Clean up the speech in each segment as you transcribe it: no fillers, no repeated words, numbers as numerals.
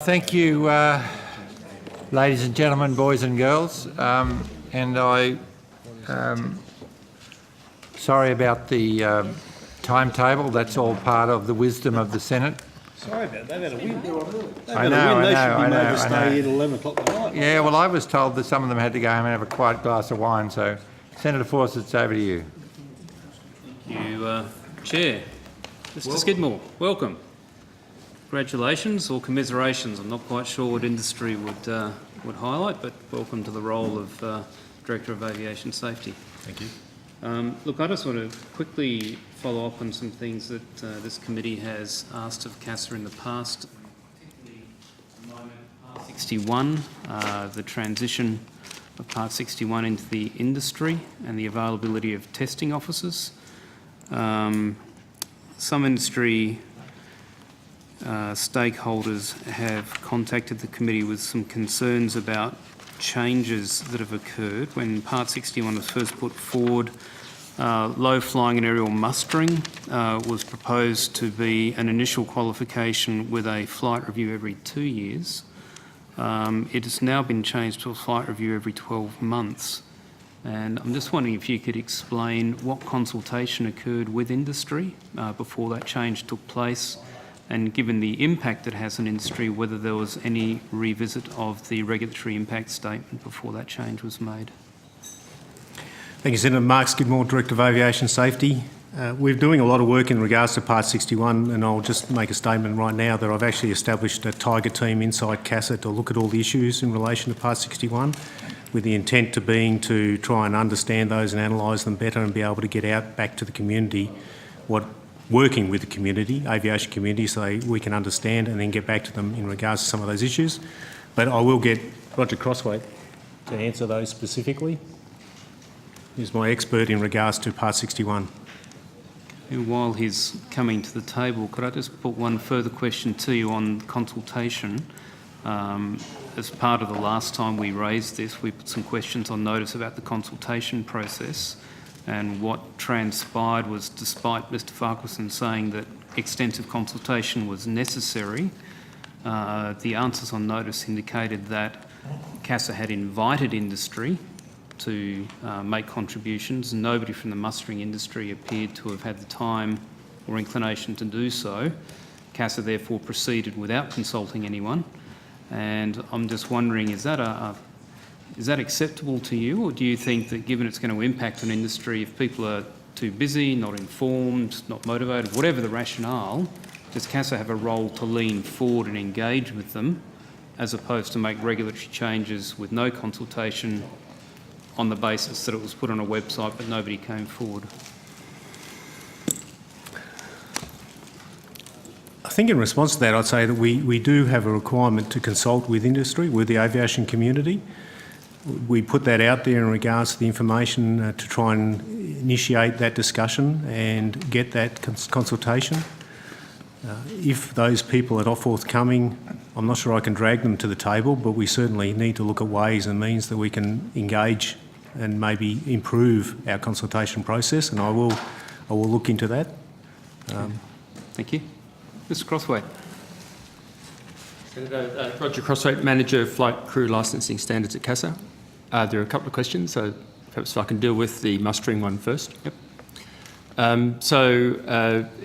Thank you, ladies and gentlemen, boys and girls. Sorry about the timetable. That's all part of the wisdom of the Senate. Sorry about that. They've had a win. I know. They should be made to stay here till 11 o'clock at night. Yeah, well, I was told that some of them had to go home and have a quiet glass of wine. So, Senator Fawcett, it's over to you. Thank you, Chair. Mr. Skidmore, welcome. Congratulations or commiserations. I'm not quite sure what industry would highlight, but welcome to the role of Director of Aviation Safety. Thank you. Look, I just want to quickly follow up on some things that this committee has asked of CASA in the past, particularly at the moment, Part 61, the transition of Part 61 into the industry and the availability of testing officers. Some industry stakeholders have contacted the committee with some concerns about changes that have occurred. When Part 61 was first put forward, low flying and aerial mustering was proposed to be an initial qualification with a flight review every 2 years. It has now been changed to a flight review every 12 months. And I'm just wondering if you could explain what consultation occurred with industry before that change took place, and given the impact it has on industry, whether there was any revisit of the regulatory impact statement before that change was made. Thank you, Senator. Mark Skidmore, Director of Aviation Safety. We're doing a lot of work in regards to Part 61, and I'll just make a statement right now that I've actually established a Tiger team inside CASA to look at all the issues in relation to Part 61, with the intent to try and understand those and analyse them better and be able to get out back to the community working with the community, aviation community, so we can understand and then get back to them in regards to some of those issues. But I will get Roger Crossway to answer those specifically. He's my expert in regards to Part 61. And while he's coming to the table, could I just put one further question to you on consultation? As part of the last time we raised this, we put some questions on notice about the consultation process. And what transpired was, despite Mr Farquharson saying that extensive consultation was necessary, the answers on notice indicated that CASA had invited industry to make contributions. Nobody from the mustering industry appeared to have had the time or inclination to do so. CASA therefore proceeded without consulting anyone. And I'm just wondering, is that acceptable to you, or do you think that given it's going to impact on industry, if people are too busy, not informed, not motivated, whatever the rationale, does CASA have a role to lean forward and engage with them, as opposed to make regulatory changes with no consultation on the basis that it was put on a website but nobody came forward? I think in response to that, I'd say that we do have a requirement to consult with industry, with the aviation community. We put that out there in regards to the information to try and initiate that discussion and get that consultation. If those people are not forthcoming, I'm not sure I can drag them to the table, but we certainly need to look at ways and means that we can engage and maybe improve our consultation process, and I will look into that. Thank you. Mr Crossway. Senator, Roger Crossway, Manager of Flight Crew Licensing Standards at CASA. There are a couple of questions, so perhaps if I can deal with the mustering one first. Yep.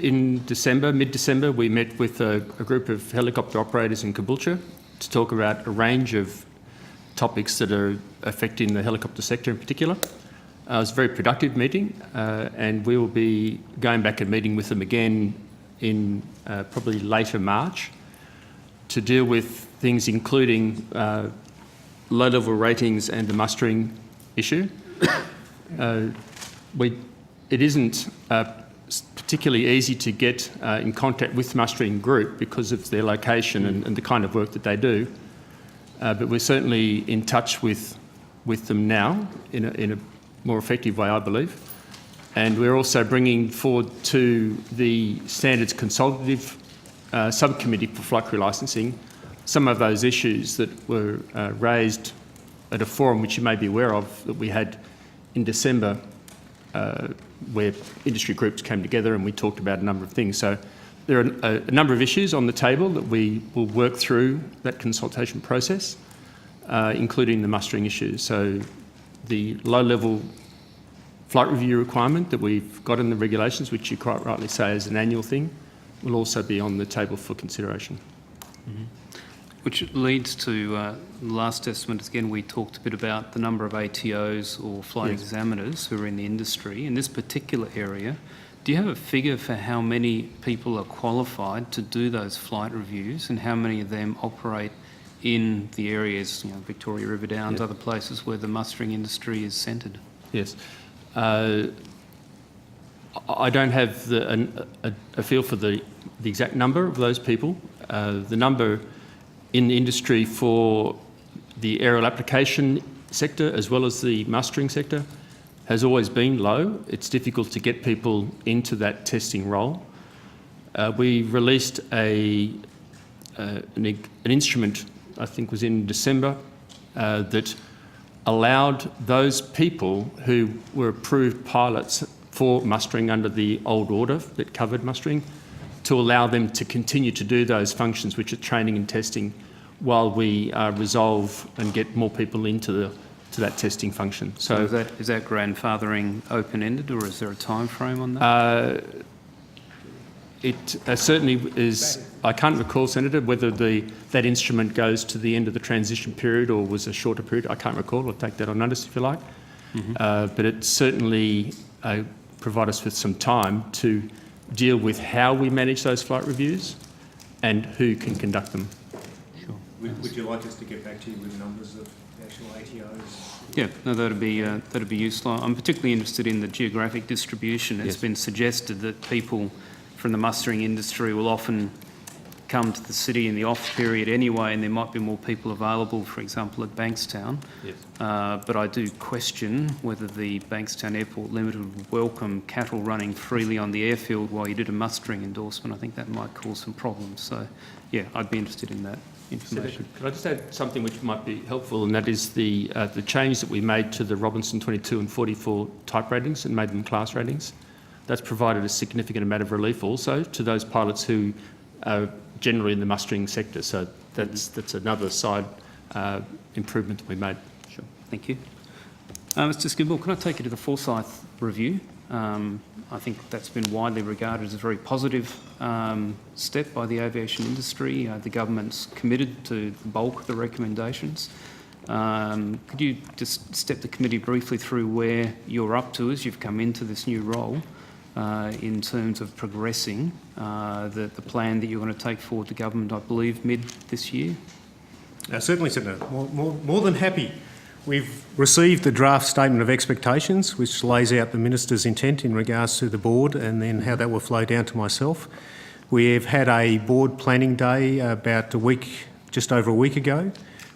In December, mid-December, we met with a group of helicopter operators in Caboolture to talk about a range of topics that are affecting the helicopter sector in particular. It was a very productive meeting, and we will be going back and meeting with them again in probably later March to deal with things including low-level ratings and the mustering issue. It isn't particularly easy to get in contact with the mustering group because of their location and the kind of work that they do, but we're certainly in touch with them now in a more effective way, I believe. And we're also bringing forward to the Standards Consultative Subcommittee for Flight Crew Licensing some of those issues that were raised at a forum which you may be aware of that we had in December, where industry groups came together and we talked about a number of things. So there are a number of issues on the table that we will work through that consultation process, including the mustering issues. So the low-level flight review requirement that we've got in the regulations, which you quite rightly say is an annual thing, will also be on the table for consideration. Mm-hmm. Which leads to the last estimate. Again, we talked a bit about the number of ATOs or flight examiners who are in the industry. In this particular area, do you have a figure for how many people are qualified to do those flight reviews and how many of them operate in the areas, Victoria River Downs, other places where the mustering industry is centred? Yes. I don't have a feel for the exact number of those people. The number in the industry for the aerial application sector as well as the mustering sector has always been low. It's difficult to get people into that testing role. We released an instrument, I think was in December, that allowed those people who were approved pilots for mustering under the old order that covered mustering to allow them to continue to do those functions, which are training and testing, while we resolve and get more people into that testing function. So is that grandfathering open-ended, or is there a time frame on that? It certainly is. I can't recall, Senator, whether that instrument goes to the end of the transition period or was a shorter period. I can't recall. I'll take that on notice if you like. Mm-hmm. But it certainly provide us with some time to deal with how we manage those flight reviews and who can conduct them. Sure. Would you like us to get back to you with numbers of actual ATOs? Yeah, no, that'd be useful. I'm particularly interested in the geographic distribution. It's been suggested that people from the mustering industry will often come to the city in the off period anyway, and there might be more people available, for example, at Bankstown. Yes. But I do question whether the Bankstown Airport Limited would welcome cattle running freely on the airfield while you did a mustering endorsement. I think that might cause some problems. So, yeah, I'd be interested in that information. Could I just add something which might be helpful, and that is the change that we made to the Robinson 22 and 44 type ratings and made them class ratings. That's provided a significant amount of relief also to those pilots who are generally in the mustering sector. So that's another side improvement that we made. Sure, thank you. Mr Skidmore, can I take you to the Forsyth review? I think that's been widely regarded as a very positive step by the aviation industry. The government's committed to the bulk of the recommendations. Could you just step the committee briefly through where you're up to as you've come into this new role in terms of progressing the plan that you're going to take forward to government, I believe, mid this year? Certainly, Senator. More than happy. We've received the draft statement of expectations, which lays out the Minister's intent in regards to the board and then how that will flow down to myself. We have had a board planning day about just over a week ago,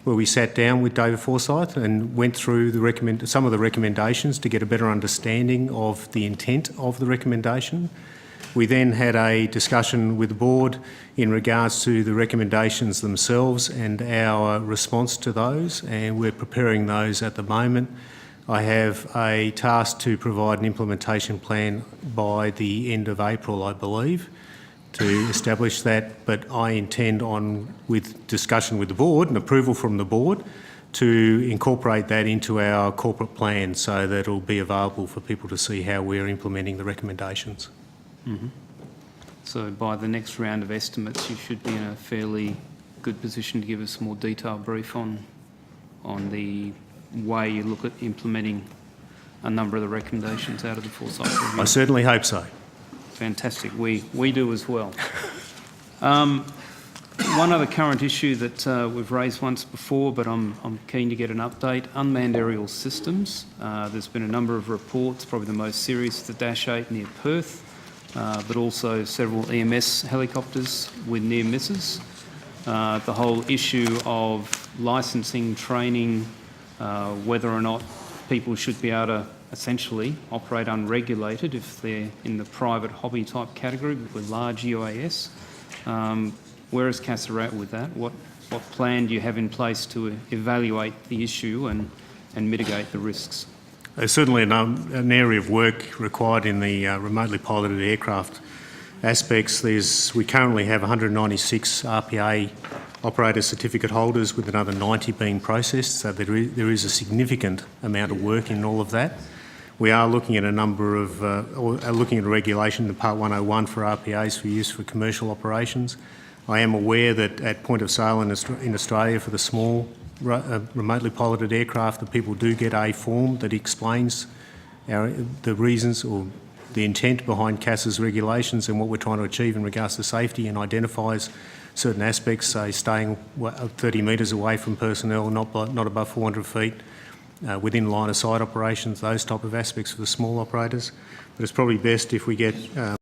where we sat down with David Forsyth and went through some of the recommendations to get a better understanding of the intent of the recommendation. We then had a discussion with the board in regards to the recommendations themselves and our response to those, and we're preparing those at the moment. I have a task to provide an implementation plan by the end of April, I believe, to establish that, but I intend on, with discussion with the board and approval from the board, to incorporate that into our corporate plan so that it'll be available for people to see how we're implementing the recommendations. Mm-hmm. So by the next round of estimates, you should be in a fairly good position to give us a more detailed brief on the way you look at implementing a number of the recommendations out of the Forsyth review. I certainly hope so. Fantastic. We do as well. One other current issue that we've raised once before, but I'm keen to get an update, unmanned aerial systems. There's been a number of reports, probably the most serious, the Dash 8 near Perth, but also several EMS helicopters with near misses. The whole issue of licensing, training, whether or not people should be able to essentially operate unregulated if they're in the private hobby type category with large UAS. Where is CASA at with that? What plan do you have in place to evaluate the issue and mitigate the risks? There's certainly an area of work required in the remotely piloted aircraft aspects, we currently have 196 RPA operator certificate holders with another 90 being processed, so there is a significant amount of work in all of that. We are looking at a number of, looking at a regulation in Part 101 for RPAs for use for commercial operations. I am aware that at point of sale in Australia for the small remotely piloted aircraft, that people do get a form that explains the reasons or the intent behind CASA's regulations and what we're trying to achieve in regards to safety, and identifies certain aspects, say staying 30 metres away from personnel, not above 400 feet, within line of sight operations, those type of aspects for the small operators. But it's probably best if we get